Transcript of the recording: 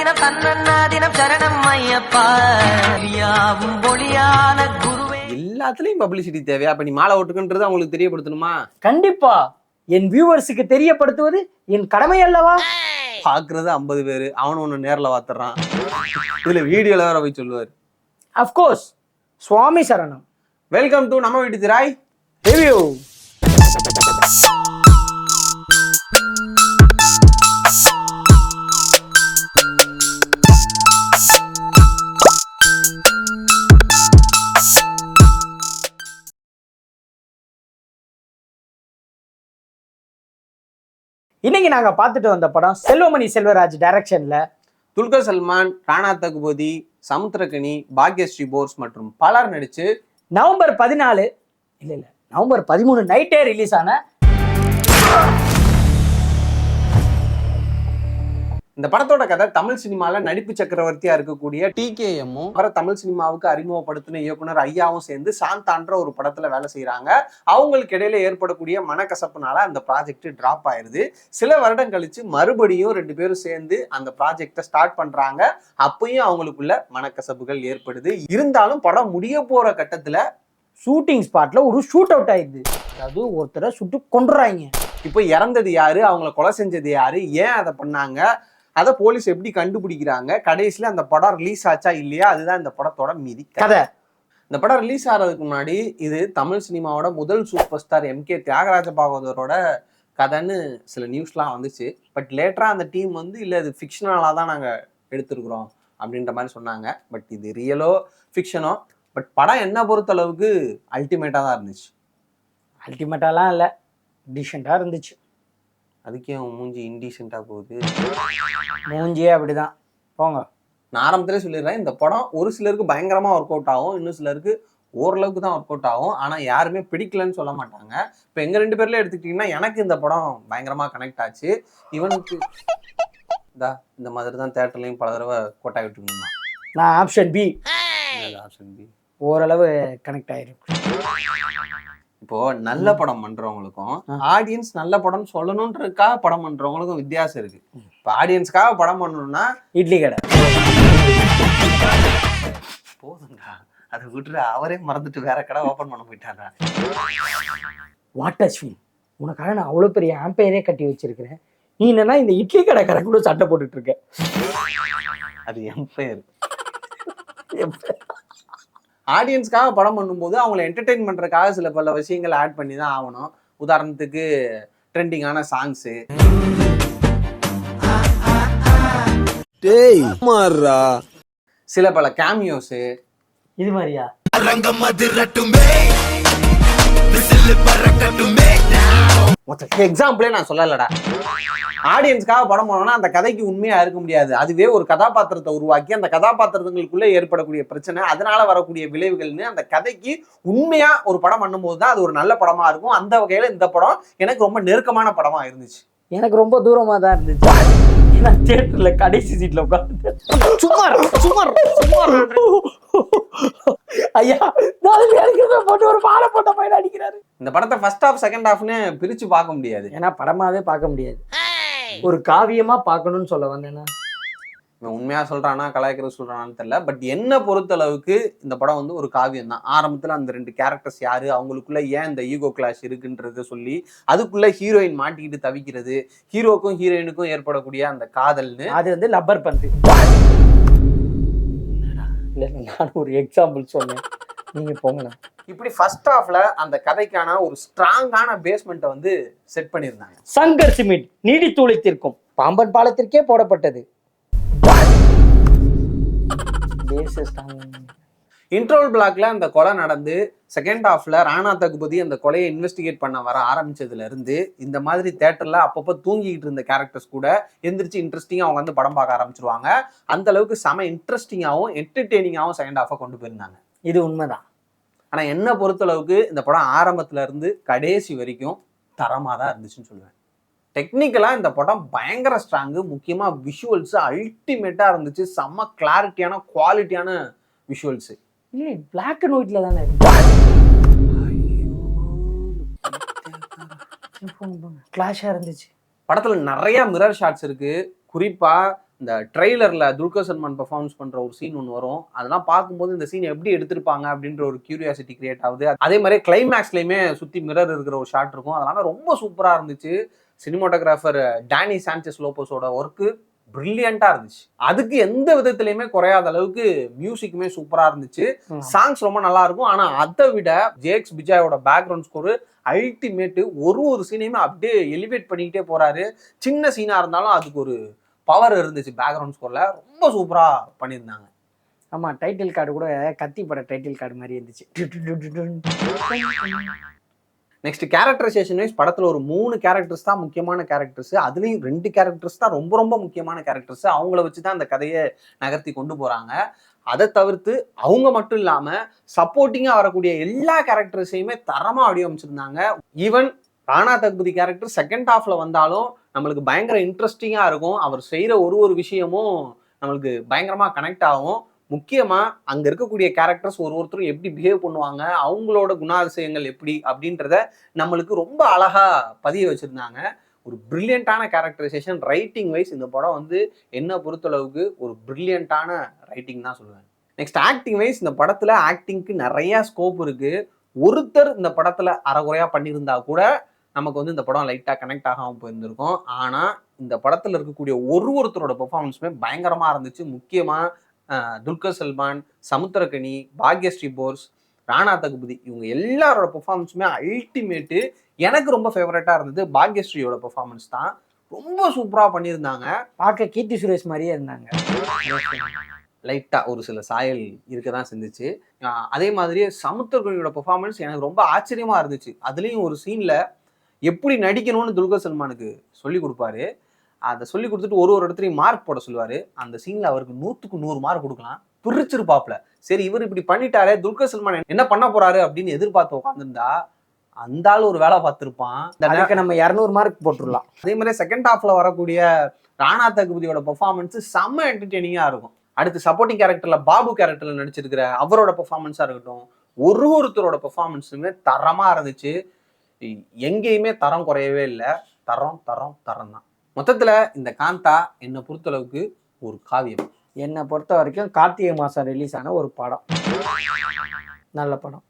தினம் தன்னன்னா தினம் சரணம் ஐயப்பா ஒளியான குருவே. எல்லாத்துலயும் பப்ளிசிட்டி தேவையா? அப்ப நீ மாலை ஓட்டுக்குன்றது அவங்களுக்கு தெரியப்படுத்தணுமா? கண்டிப்பா என் வியூவர்ஸுக்கு தெரியப்படுத்துவது என் கடமை அல்லவா? பாக்குறது 50 பேரு, அவனு ஒண்ணு நேர்ல பாத்துறான், இதுல வீடியோல வேற போய் சொல்லுவாரு. அஃப்கோர்ஸ் சுவாமி சரணம். வெல்கம் டு நம்ம வீட்டு திராய் ரிவ்யூ. இன்னைக்கு நாங்க பார்த்துட்டு வந்த படம் செல்வமணி செல்வராஜ் டைரக்ஷன்ல துல்கர் சல்மான், ராணா தகுபதி, சமுத்திரகனி, பாக்யஸ்ரீ போஸ் மற்றும் பலர் நடிச்சு நவம்பர் 13 நைட்டே ரிலீஸ் ஆன இந்த படத்தோட கதை தமிழ் சினிமால நடிப்பு சக்கரவர்த்தியா இருக்கக்கூடிய டிகேஎம்மும் அவரை தமிழ் சினிமாவுக்கு அறிமுகப்படுத்தின இயக்குனர் ஐயாவும் சேர்ந்து சாந்தான்ற ஒரு படத்துல வேலை செய்யறாங்க. அவங்களுக்கு இடையில ஏற்படக்கூடிய மனக்கசப்புனால அந்த ப்ராஜெக்ட் டிராப் ஆயிருது. சில வருடம் கழிச்சு மறுபடியும் 2 பேரும் சேர்ந்து அந்த ப்ராஜெக்டை ஸ்டார்ட் பண்றாங்க. அப்பயும் அவங்களுக்குள்ள மனக்கசப்புகள் ஏற்படுது. இருந்தாலும் படம் முடிய போற கட்டத்துல ஷூட்டிங் ஸ்பாட்ல ஒரு ஷூட் அவுட் ஆயிடுது. அதாவது ஒருத்தரை சுட்டு கொண்டுறாங்க. இப்போ இறந்தது யாரு, அவங்கள கொலை செஞ்சது யாரு, ஏன் அதை பண்ணாங்க, அதை போலீஸ் எப்படி கண்டுபிடிக்கிறாங்க, கடைசியில அந்த படம் ரிலீஸ் ஆச்சா இல்லையா, அதுதான் இந்த படத்தோட மீதி கதை. இந்த படம் ரிலீஸ் ஆகிறதுக்கு முன்னாடி இது தமிழ் சினிமாவோட முதல் சூப்பர் ஸ்டார் எம்கே தியாகராஜ பாகவதரோட கதைன்னு சில நியூஸ்லாம் வந்துச்சு. பட் லேட்டரா அந்த டீம் வந்து இல்லை இது ஃபிக்ஷனலாக தான் நாங்கள் எடுத்துருக்குறோம் அப்படின்ற மாதிரி சொன்னாங்க. பட் இது ரியலோ ஃபிக்ஷனோ, பட் படம் என்ன பொறுத்த அளவுக்கு அல்டிமேட்டாக தான் இருந்துச்சு. அல்டிமேட்டாலாம் இல்லை, டீசெண்டாக இருந்துச்சு. அதுக்கே மூஞ்சி இன்டீசெண்டா போகுது. மூஞ்சியே அப்படிதான் போங்க. நான் ஆரம்பத்திலே சொல்லிடுறேன், இந்த படம் ஒரு சிலருக்கு பயங்கரமா ஒர்க் அவுட் ஆகும், இன்னும் சிலருக்கு ஓரளவுக்கு தான் ஒர்க் அவுட் ஆகும். ஆனா யாருமே பிடிக்கலன்னு சொல்ல மாட்டாங்க. இப்போ எங்க 2 பேர்ல எடுத்துக்கிட்டீங்கன்னா எனக்கு இந்த படம் பயங்கரமா கனெக்ட் ஆச்சு. இவனுக்கு இந்த மாதிரி தான் தியேட்டர்லயும் பல தடவை கோட்டா விட்டுருந்தா. நான் ஆப்ஷன் பி. ஓரளவு கனெக்ட் ஆயிருக்கு. இப்போ நல்ல படம் பண்றவங்களுக்கும் ஆடியன்ஸ் நல்ல படம் சொல்லணும்ன்றதுக்காக படம் பண்றவங்களுக்கும் வித்தியாசம் இருக்கு. இப்போ ஆடியன்ஸ்க்காக படம் பண்ணணும்னா இட்லி கடை போதுண்டா, அதை விட்டுரு, அவரே மறந்துட்டு வேற கடை ஓபன் பண்ண போயிட்டாரா. வாட் அஸ்வின், உனக்காக நான் அவ்வளோ பெரிய ஆம்பையரே கட்டி வச்சிருக்கிறேன், நீ என்னன்னா இந்த இட்லி கடைக்கார கூட சட்டை போட்டுட்டு இருக்க. அது எம்பையர். ஆடியன்ஸ்க்காக படம் பண்ணும்போது அவங்களை என்டர்டெயின் பண்றதுக்காக சில பல விஷயங்கள் ஆட் பண்ணி தான் ஆகணும். உதாரணத்துக்கு ட்ரெண்டிங்கான சாங்ஸு, சில பல கேமியோஸு, இது மாதிரியா. எக்ஸாம்பிளே நான் சொல்லலடா. ஆடியன்ஸ்க்காக படம் பண்ணோம்னா அந்த கதைக்கு உண்மையா இருக்க முடியாது. அதுவே ஒரு கதாபாத்திரத்தை உருவாக்கி அந்த கதாபாத்திரங்களுக்குள்ள ஏற்படக்கூடிய பிரச்சனை, அதனால வரக்கூடிய விளைவுகள்னு அந்த கதைக்கு உண்மையா ஒரு படம் பண்ணும்போது தான் அது ஒரு நல்ல படமா இருக்கும். அந்த வகையில இந்த படம் எனக்கு ரொம்ப நெருக்கமான படமா இருந்துச்சு. எனக்கு ரொம்ப தூரமா தான் இருந்துச்சு. தியேட்டர்ல கடைசி சீட்ல உட்கார்ந்து ஐயா போட்டு ஒரு மாலை போட்ட பையன் அடிக்கிறாரு. இந்த படத்தை ஃபர்ஸ்ட் ஹாஃப் செகண்ட் ஹாஃப்னு பிரிச்சு பார்க்க முடியாது. ஏன்னா படமாவே பார்க்க முடியாது, ஒரு காவியமா பார்க்கணும்னு சொல்ல வந்தேன்னா. உண்மையா சொல்றானா கலாய்க்கிறது சொல்றானான்னு தெரியல. பட் என்ன பொறுத்த அளவுக்கு இந்த படம் வந்து ஒரு காவியம் தான். ஆரம்பத்துல அந்த 2 கேரக்டர்ஸ் யாரு, அவங்களுக்குள்ள ஏன் இந்த ஈகோ கிளாஷ் இருக்குன்றத சொல்லி அதுக்குள்ள ஹீரோயின் மாட்டிக்கிட்டு தவிக்கிறது, ஹீரோக்கும் ஹீரோயினுக்கும் ஏற்படக்கூடிய அந்த காதல்னு, அது வந்து லப்பர் பந்து. நான் ஒரு எக்ஸாம்பிள் சொன்னேன், நீங்க போங்கண்ணா. இப்படி ஃபர்ஸ்ட் ஹாஃப்ல அந்த கதைக்கான ஒரு ஸ்ட்ராங்கான பேஸ்மெண்ட்டை வந்து செட் பண்ணியிருந்தாங்க. சங்கர் சிமெண்ட் நீடித்துழைத்திருக்கும் பாம்பன் பாலத்திற்கே போடப்பட்டது. இன்ட்ரோல் பிளாக்ல அந்த கொலை நடந்து செகண்ட் ஹாஃப்ல ராணா தகுபதி அந்த கொலையை இன்வெஸ்டிகேட் பண்ண வர ஆரம்பிச்சதுல இருந்து இந்த மாதிரி தியேட்டர்ல அப்பப்போ தூங்கிட்டு இருந்த கேரக்டர்ஸ் கூட எந்திரிச்சு இன்ட்ரெஸ்டிங்கா அவங்க வந்து படம் பார்க்க ஆரம்பிச்சிருவாங்க. அந்த அளவுக்கு செம இன்ட்ரெஸ்டிங்காகவும் என்டர்டெய்னிங்காகவும் செகண்ட் ஹாஃபை கொண்டு போயிருந்தாங்க. இது உண்மைதான். ஆனா என்ன பொறுத்தளவுக்கு இந்த படம் ஆரம்பத்துல இருந்து கடைசி வரைக்கும் தரமா தான் இருந்துச்சுன்னு சொல்லுவேன். டெக்னிக்கலா இந்த படம் பயங்கர ஸ்ட்ராங்கு. முக்கியமா விஷுவல்ஸ் அல்டிமேட்டா இருந்துச்சு. செம்ம கிளாரிட்டியான குவாலிட்டியான விஷுவல்ஸ். இல்லை பிளாக் அண்ட் ஒயிட்ல தானே கிளாஷா இருந்துச்சு. படத்துல நிறைய மிரர் ஷாட்ஸ் இருக்கு. குறிப்பா இந்த ட்ரெய்லர்ல துல்கர் சல்மான் பெர்ஃபார்மன்ஸ் பண்ற ஒரு சீன் ஒன்று வரும். அதெல்லாம் பார்க்கும்போது இந்த சீன் எப்படி எடுத்திருப்பாங்க அப்படின்ற ஒரு கியூரியாசிட்டி கிரியேட் ஆகுது. அதே மாதிரி கிளைமேக்ஸ்லயுமே சுத்தி மிரர் இருக்கிற ஒரு ஷாட் இருக்கும். அதெல்லாமே ரொம்ப சூப்பரா இருந்துச்சு. சினிமாட்டோகிராஃபர் டானி சாnchez லோபஸோட ஒர்க்கு பிரில்லியண்டா இருந்துச்சு. அதுக்கு எந்த விதத்திலயுமே குறையாத அளவுக்கு மியூசிக்குமே சூப்பரா இருந்துச்சு. சாங்ஸ் ரொம்ப நல்லா இருக்கும். ஆனா அதை விட ஜேஎக்ஸ் பிஜாயோட பேக்ரவுண்ட் ஸ்கோர் அல்டிமேட். ஒரு சீனையுமே அப்படியே எலிவேட் பண்ணிக்கிட்டே போறாரு. சின்ன சீனா இருந்தாலும் அதுக்கு ஒரு பவர் இருந்துச்சு. பேக்ரவுண்ட் ஸ்கோர்ல ரொம்ப சூப்பரா பண்ணியிருந்தாங்க. ஆமா, டைட்டில் கார்டு கூட கத்தி பட டைட்டில் கார்டு மாதிரி இருந்துச்சு. நெக்ஸ்ட் கேரக்டரைசேஷன் வைஸ் படத்துல ஒரு 3 கேரக்டர்ஸ் தான் முக்கியமான கேரக்டர்ஸ். அதுலயும் 2 கேரக்டர்ஸ் தான் ரொம்ப ரொம்ப முக்கியமான கேரக்டர்ஸ். அவங்கள வச்சுதான் அந்த கதையை நகர்த்தி கொண்டு போறாங்க. அதை தவிர்த்து அவங்க மட்டும் இல்லாம சப்போர்ட்டிங்கா வரக்கூடிய எல்லா கேரக்டர்ஸையுமே தரமா வடிவமைச்சிருந்தாங்க. Even Rana Daggubati character second ஹாஃப்ல வந்தாலும் நம்மளுக்கு பயங்கர இன்ட்ரெஸ்டிங்கா இருக்கும். அவர் செய்யற ஒரு விஷயமும் நம்மளுக்கு பயங்கரமா கனெக்ட் ஆகும். முக்கியமா அங்க இருக்கக்கூடிய கேரக்டர்ஸ் ஒருத்தரும் எப்படி பிஹேவ் பண்ணுவாங்க, அவங்களோட குணாதிசயங்கள் எப்படி அப்படின்றத நம்மளுக்கு ரொம்ப அழகா பதிய வச்சிருந்தாங்க. ஒரு பிரில்லியண்டான கேரக்டரைசேஷன். ரைட்டிங் வைஸ் இந்த படம் வந்து என்ன பொறுத்தளவுக்கு ஒரு பிரில்லியண்டான ரைட்டிங் தான் சொல்லுவேன். நெக்ஸ்ட் ஆக்டிங் வைஸ் இந்த படத்துல ஆக்டிங்க்கு நிறைய ஸ்கோப் இருக்கு. ஒருத்தர் இந்த படத்துல அறகுறையா பண்ணியிருந்தா கூட நமக்கு வந்து இந்த படம் லைட்டா கனெக்ட் ஆகாம போயிருந்திருக்கும். ஆனா இந்த படத்துல இருக்கக்கூடிய ஒருத்தரோட பெர்ஃபார்மன்ஸுமே பயங்கரமா இருந்துச்சு. முக்கியமா துல்கர் சல்மான், சமுத்திரக்கனி, பாக்யஸ்ரீ போஸ், ராணா தகுபதி இவங்க எல்லாரோட பெர்ஃபார்மன்ஸுமே அல்டிமேட்டு. எனக்கு ரொம்ப ஃபேவரட்டா இருந்தது பாக்யஸ்ரீயோட பெர்ஃபார்மன்ஸ் தான். ரொம்ப சூப்பரா பண்ணியிருந்தாங்க. பார்க்க கீர்த்தி சுரேஷ் மாதிரியே இருந்தாங்க. லைட்டா ஒரு சில சாயல் இருக்கதான் செஞ்சுச்சு. அதே மாதிரி சமுத்திரக்கனியோட பெர்ஃபார்மன்ஸ் எனக்கு ரொம்ப ஆச்சரியமா இருந்துச்சு. அதுலயும் ஒரு சீன்ல எப்படி நடிக்கணும்னு துல்கர் சல்மானுக்கு சொல்லி கொடுப்பாரு. அதை சொல்லி கொடுத்துட்டு ஒரு இடத்துலையும் மார்க் போட சொல்லுவாரு. அந்த சீன்ல அவருக்கு 100க்கு 100 மார்க் கொடுக்கலாம். பிரிச்சிருப்பாப்ல. சரி இவர் இப்படி பண்ணிட்டாரே, துல்கர் சல்மான் என்ன பண்ண போறாரு அப்படின்னு எதிர்பார்த்து உட்காந்துருந்தா அந்த ஆள் ஒரு வேலை பார்த்திருப்பான். அதுக்கு நம்ம 200 மார்க் போட்டுடலாம். அதே மாதிரி செகண்ட் ஹாஃப்ல வரக்கூடிய ராணா தகுபதியோட பெர்ஃபார்மன்ஸ் செம்ம என்டர்டெய்னிங்கா இருக்கும். அடுத்து சப்போர்ட்டிங் கேரக்டர்ல பாபு கேரக்டர்ல நடிச்சிருக்கிற அவரோட பெர்ஃபார்மன்ஸா இருக்கட்டும், ஒருத்தரோட பெர்ஃபார்மன்ஸுமே தரமா இருந்துச்சு. எங்கேயுமே தரம் குறையவே இல்லை. தரம் தரம் தரம் தான். மொத்தத்துல இந்த காந்தா என்னை பொறுத்தளவுக்கு ஒரு காவியம். என்னை பொறுத்த வரைக்கும் கார்த்திகை மாசம் ரிலீஸ் ஆன ஒரு படம். நல்ல படம்.